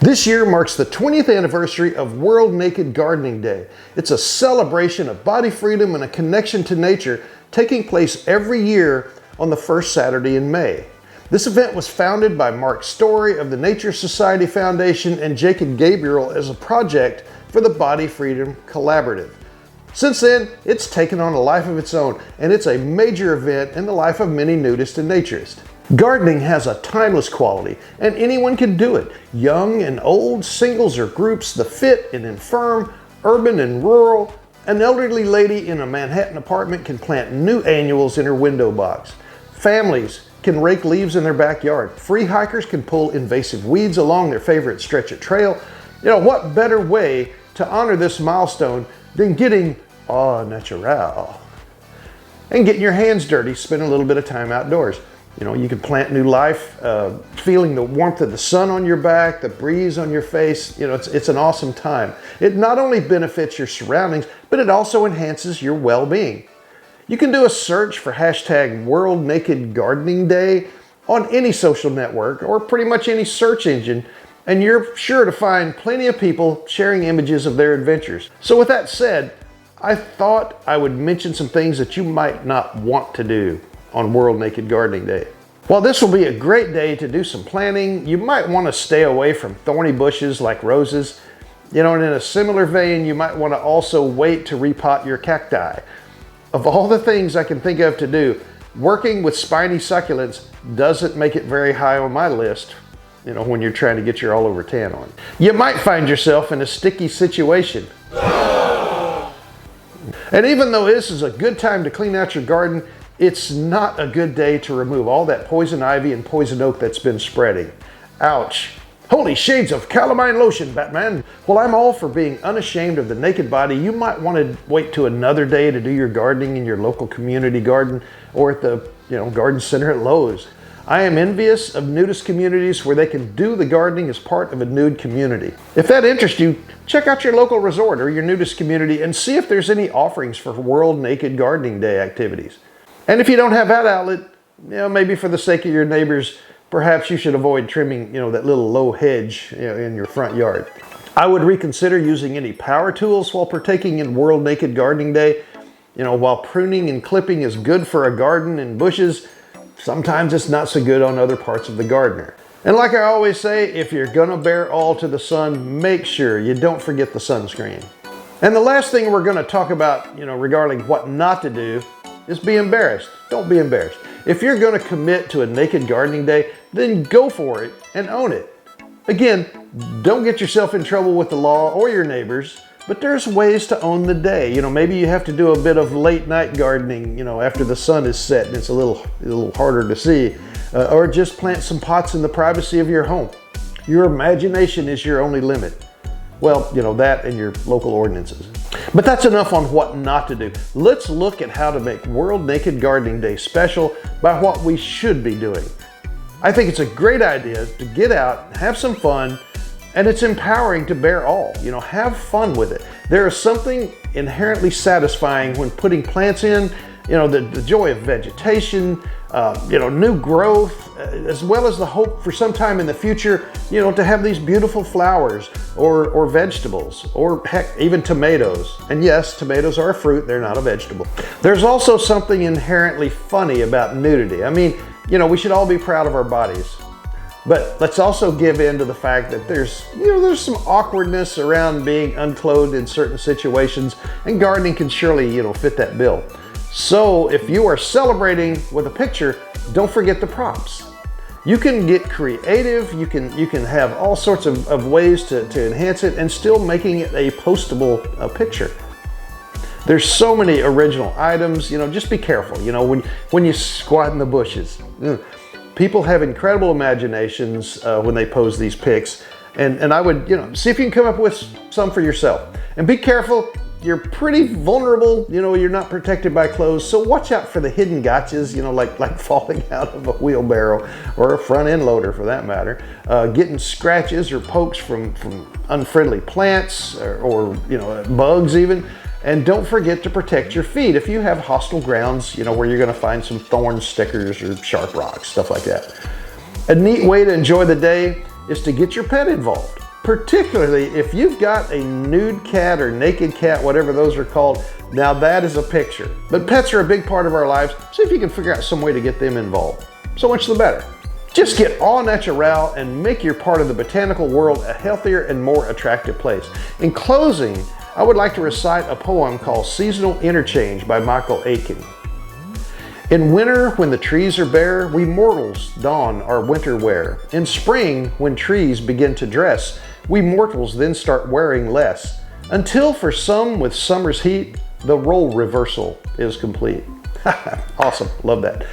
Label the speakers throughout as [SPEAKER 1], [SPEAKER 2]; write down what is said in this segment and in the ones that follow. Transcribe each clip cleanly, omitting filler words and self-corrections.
[SPEAKER 1] This year marks the 20th anniversary of World Naked Gardening Day. It's a celebration of body freedom and a connection to nature taking place every year on the first Saturday in May. This event was founded by Mark Story of the Nature Society Foundation and Jacob Gabriel as a project for the Body Freedom Collaborative. Since then, it's taken on a life of its own, and it's a major event in the life of many nudists and naturists. Gardening has a timeless quality, and anyone can do it. Young and old, singles or groups, the fit and infirm, urban and rural. An elderly lady in a Manhattan apartment can plant new annuals in her window box. Families can rake leaves in their backyard. Free hikers can pull invasive weeds along their favorite stretch of trail. What better way to honor this milestone than getting au naturel and getting your hands dirty, spend a little bit of time outdoors. You can plant new life, feeling the warmth of the sun on your back, the breeze on your face. It's an awesome time. It not only benefits your surroundings, but it also enhances your well-being. You can do a search for hashtag World Naked Gardening Day on any social network or pretty much any search engine, and you're sure to find plenty of people sharing images of their adventures. So with that said, I thought I would mention some things that you might not want to do on World Naked Gardening Day. While this will be a great day to do some planting, you might want to stay away from thorny bushes like roses. And in a similar vein, you might want to also wait to repot your cacti. Of all the things I can think of to do, working with spiny succulents doesn't make it very high on my list, when you're trying to get your all over tan on. You might find yourself in a sticky situation. And even though this is a good time to clean out your garden, it's not a good day to remove all that poison ivy and poison oak that's been spreading. Ouch. Holy shades of calamine lotion, Batman. Well, I'm all for being unashamed of the naked body. You might want to wait to another day to do your gardening in your local community garden or at the garden center at Lowe's. I am envious of nudist communities where they can do the gardening as part of a nude community. If that interests you, check out your local resort or your nudist community and see if there's any offerings for World Naked Gardening Day activities. And if you don't have that outlet, maybe for the sake of your neighbors, perhaps you should avoid trimming, that little low hedge in your front yard. I would reconsider using any power tools while partaking in World Naked Gardening Day. While pruning and clipping is good for a garden and bushes, sometimes it's not so good on other parts of the gardener. And like I always say, if you're gonna bear all to the sun, make sure you don't forget the sunscreen. And the last thing we're gonna talk about, regarding what not to do, is be embarrassed. Don't be embarrassed. If you're gonna commit to a naked gardening day, then go for it and own it. Again, don't get yourself in trouble with the law or your neighbors, but there's ways to own the day. Maybe you have to do a bit of late night gardening, after the sun is set and it's a little harder to see, or just plant some pots in the privacy of your home. Your imagination is your only limit. Well, that and your local ordinances. But that's enough on what not to do. Let's look at how to make World Naked Gardening Day special by what we should be doing. I think it's a great idea to get out, have some fun, and it's empowering to bear all. Have fun with it. There is something inherently satisfying when putting plants in, the joy of vegetation, new growth, as well as the hope for some time in the future, to have these beautiful flowers or vegetables, or heck, even tomatoes. And yes, tomatoes are a fruit, they're not a vegetable. There's also something inherently funny about nudity. I mean, we should all be proud of our bodies. But let's also give in to the fact that there's some awkwardness around being unclothed in certain situations, and gardening can surely, fit that bill. So if you are celebrating with a picture, don't forget the props. You can get creative, you can have all sorts of ways to enhance it and still making it a postable picture. There's so many original items, just be careful, when you squat in the bushes. People have incredible imaginations when they pose these pics, and I would, see if you can come up with some for yourself. And be careful, you're pretty vulnerable, you're not protected by clothes, so watch out for the hidden gotchas, like falling out of a wheelbarrow or a front end loader for that matter, getting scratches or pokes from unfriendly plants or bugs even. And don't forget to protect your feet if you have hostile grounds, where you're gonna find some thorn stickers or sharp rocks, stuff like that. A neat way to enjoy the day is to get your pet involved. particularly if you've got a nude cat or naked cat, whatever those are called. Now that is a picture. But pets are a big part of our lives. See if you can figure out some way to get them involved. So much the better. Just get au naturel and make your part of the botanical world a healthier and more attractive place. In closing, I would like to recite a poem called Seasonal Interchange by Michael Aiken. In winter, when the trees are bare, we mortals don our winter wear. In spring, when trees begin to dress, we mortals then start wearing less. Until for some with summer's heat, the role reversal is complete. Awesome, love that.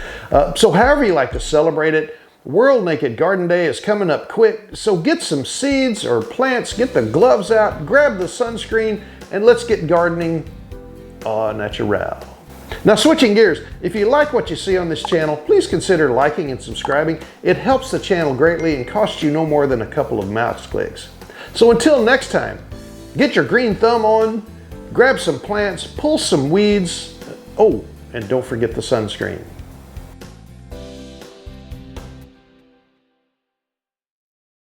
[SPEAKER 1] So however you like to celebrate it, World Naked Garden Day is coming up quick, so get some seeds or plants, get the gloves out, grab the sunscreen, and let's get gardening au naturel. Now switching gears, if you like what you see on this channel, please consider liking and subscribing. It helps the channel greatly and costs you no more than a couple of mouse clicks. So until next time, get your green thumb on, grab some plants, pull some weeds, oh, and don't forget the sunscreen.